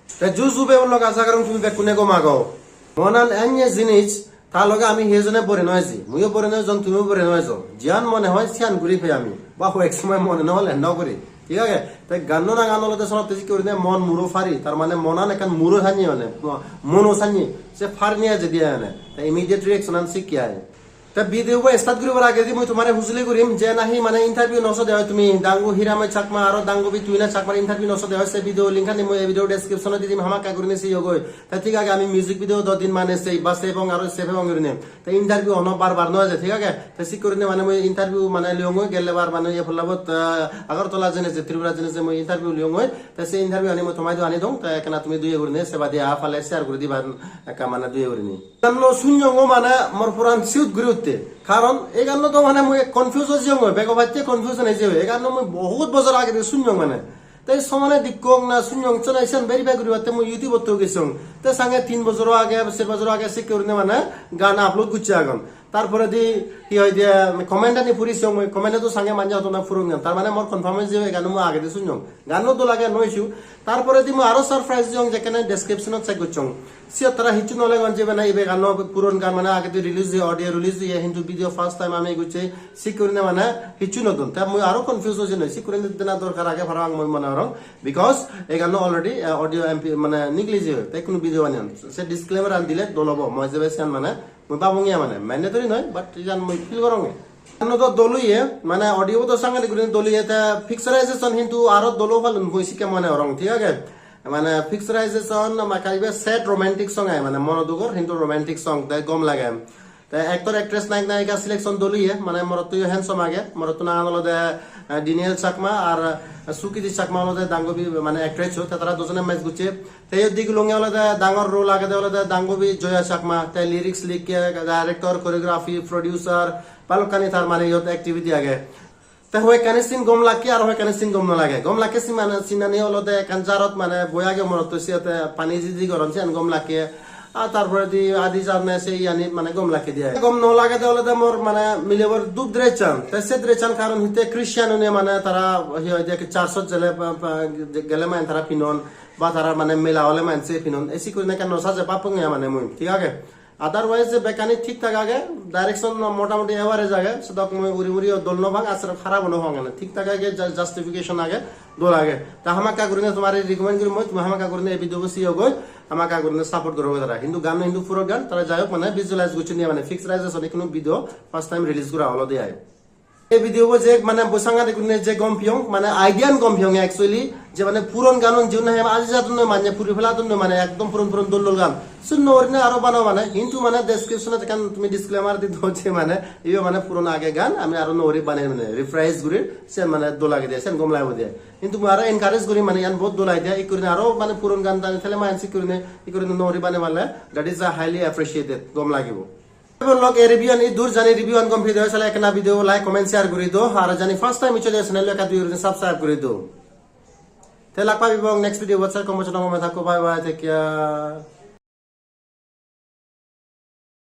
তে জুজুবে লগ আশা করুন তুমি বেকুনে গো মাগো মনান এনে জিনিস তার লগে আমি হেজনে পরে নয়ছি মুইও পরে নয় জন তুমিও পরে নয়ছ জিয়ান মনে হয় সিয়ান ঘুরি ফে আমি বা এক সময় মনে নহলে এন্ড করি ঠিক আছে তাই গান না গান লতে সব তেজি করে দেয় মন মুরো ফারি তার মানে মনান একান মুরো সানি মানে মনো সানি সে ফার নিয়ে যে দিয়া মানে তাই ইমিডিয়েট রিঅ্যাকশন আন শিখিয়া তা ভিডিও স্টার্ট করিবার আগে দি মই তোমারে হুজলি করিম যে নাহি মানে ইন্টারভিউ নস দেয় তুমি ডাঙ্গু হিরামে চাকমা আর ডাঙ্গু বি তুই না চাকমার ইন্টারভিউ নস দেয় সে ভিডিও লিংক আনি মই এই ভিডিও ডেসক্রিপশনে দিম হামাকা করিনে সি গই তা ঠিক আছে আমি মিউজিক ভিডিও 2 দিন মানে সেই বাস এবং আর সেভ এবং করিনে তা ইন্টারভিউ অন বার নয় যে ঠিক আছে তা সি করিনে মানে মই ইন্টারভিউ মানে লিওঙ্গ গেলে বার মানে এ ফলাবত আগরতলা জেনে যে ত্রিপুরা জেনে যে মই ইন্টারভিউ লিওঙ্গ তা সেই ইন্টারভিউ আনি মই তোমাই আনি দং তা কেনা তুমি দুই করিনে সেবা দিয়া ফালে শেয়ার করে দিবা একা মানে দুই করিনি কারণ শূন্যঙ্গ মানে মোর পুরান সিউট গুরুতে কারণ এই গান তো মানে মই কনফিউজ হইছি মই বেগ ভাইতে কনফিউজন হইছে এই গান মই বহুত বছর আগে শুনছ মানে তাই সমানে দিকক না শুনছ চলাইছেন ভেরিফাই করিবাতে মই ইউটিউবত তো গেছং তে সঙ্গে 3 বছর আগে 4 বছর আগে সে করনে মানে গান আপলোড করছি আগন তারপরে দি কি হয় দিয়া কমেন্ট আনি ফুরিছং মই কমেন্টে তো সঙ্গে মানজা হতো না ফুরুং তার মানে মোর কনফার্ম যে এই গান মই আগে দি শুনছ গানও তো লাগে নইছু তারপরে দি মই আরো সারপ্রাইজ জং যেখানে ডেসক্রিপশনত চেক করছং সিয়া তারা হিচু নলে গন যেবে না ইবে গান পুরন গান মানে আগে দি রিলিজ দি অডিও রিলিজ দি হিন্দু ভিডিও ফার্স্ট টাইম আমি গুছে সিকিউরিনে মানে হিচু নতুন তা মই আরো কনফিউজ হইছে নই সিকিউরিনে দিনা দরকার আগে ফারাং মই মনে রং বিকজ এই গান অলরেডি অডিও এমপি মানে নিগলিজ তাই কোনো ভিডিও আনিন সে ডিসক্লেমার আন দিলে দলব মই যেবে সেন মানে মই বাবুঙ্গিয়া মানে ম্যান্ডেটরি নয় বাট জান মই ফিল করঙ্গে তো দলুয়ে মানে অডিও তো সাংগে গুনে দলুয়ে তা ফিক্সারাইজেশন কিন্তু আরো দলো ফালুন বইসিকে মনে রং ঠিক আছে মানে ফিক্সারাইজেশন মাকাইবে সেট রোমান্টিক সং আই মানে মনোদুগর কিন্তু রোমান্টিক সং তাই গম লাগে তাই অ্যাক্টর অ্যাক্ট্রেস নায়ক নায়িকা সিলেকশন দলিয়ে মানে মরত তুই হ্যান্ডসাম আগে মরত না আনলদে ডিনিয়েল চাকমা আর সুকিতি চাকমা হলদে দাঙ্গবি মানে অ্যাক্ট্রেস হো তারা দুজনে ম্যাচ গুছে তাই দিক লঙ্গে হলদে ডাঙর রোল আগে হলদে দাঙ্গবি জয়া চাকমা তাই লিরিক্স লিখে ডাইরেক্টর কোরিওগ্রাফি প্রোডিউসার পালকানি তার মানে ইয়ত অ্যাক্টিভিটি আগে তা হয় কানেসিন গম লাগে আর হয় কানেসিন গম নালাগে গম লাগে মানে চিনানি হলদে কাঞ্জারত মানে বয়াগে মরত সিয়াতে পানি জিজি গরম সিয়ান গম লাগে আর তারপরে দি আদি জানে সেই আনি মানে গম লাগে দিয়ে গম ন লাগে হলদে মোর মানে মিলেবর দুধ দ্রেচান তাই সে দ্রেচান কারণ হিতে খ্রিস্টান মানে তারা হয় যে 400 জেলে গেলে মানে তারা পিনন বা তারা মানে মেলা হলে মানছে পিনন এসি করে না কেন সাজে পাপঙ্গে মানে মুই ঠিক আছে আদারওয়াইজ বেকানি ঠিক থাক আগে ডাইরেকশন মোটামুটি এভারেজ আগে সেটা উড়ি উড়ি দোল নভাগ আসলে খারাপ ন ভাঙে না ঠিক থাক আগে জাস্টিফিকেশন আগে দোল আগে তা হামাকা করিনে তোমার রিকমেন্ড করি মই তুমি হামাকা করিনে এই ভিডিও বসিও গই হামাকা করিনে সাপোর্ট করবে তারা কিন্তু গান কিন্তু পুরো গান তারা যাই হোক মানে ভিজুয়ালাইজ করছে নিয়ে মানে ফিক্সারাইজেশন কোনো ভিডিও ফার্স্ট টাইম রিলিজ করা হলো দেয় এই ভিডিও যে মানে বসাঙ্গা দেখুন যে গম্পিয়ং মানে আইডিয়ান গম্পিয়ং অ্যাকচুয়ালি যে মানে পুরন গান জীবন আজি যাতন মানে পুরি ফেলাতন মানে একদম পুরন পুরন দোল গান শুন ওরনে আরো বানাও মানে কিন্তু মানে ডেসক্রিপশনে যেখান তুমি ডিসক্লেমার দি দছে মানে ইও মানে পুরন আগে গান আমি আরো নরি বানাই মানে রিফ্রেশ গুরি সে মানে দোলাগে দিয়ে সেন গমলাই দিয়ে কিন্তু মই আরো এনকারেজ করি মানে ইয়ান বহুত দোলাই দিয়া ই করিনে আরো মানে পুরন গান দানি ফেলে মানসি করিনে ই করিনে নরি বানাই মানে that is a highly appreciated গম লাগিব लोग ए रिव्यू नहीं दूर जाने रिव्यू अन कंप्लीट है चला एक ना वीडियो लाइक कमेंट शेयर करी दो और जानी फर्स्ट टाइम चले चैनल का दूर सब्सक्राइब करी दो ते लाग पाबी नेक्स्ट वीडियो व्हाट्सएप कमेंट में थाको बाय बाय टेक केयर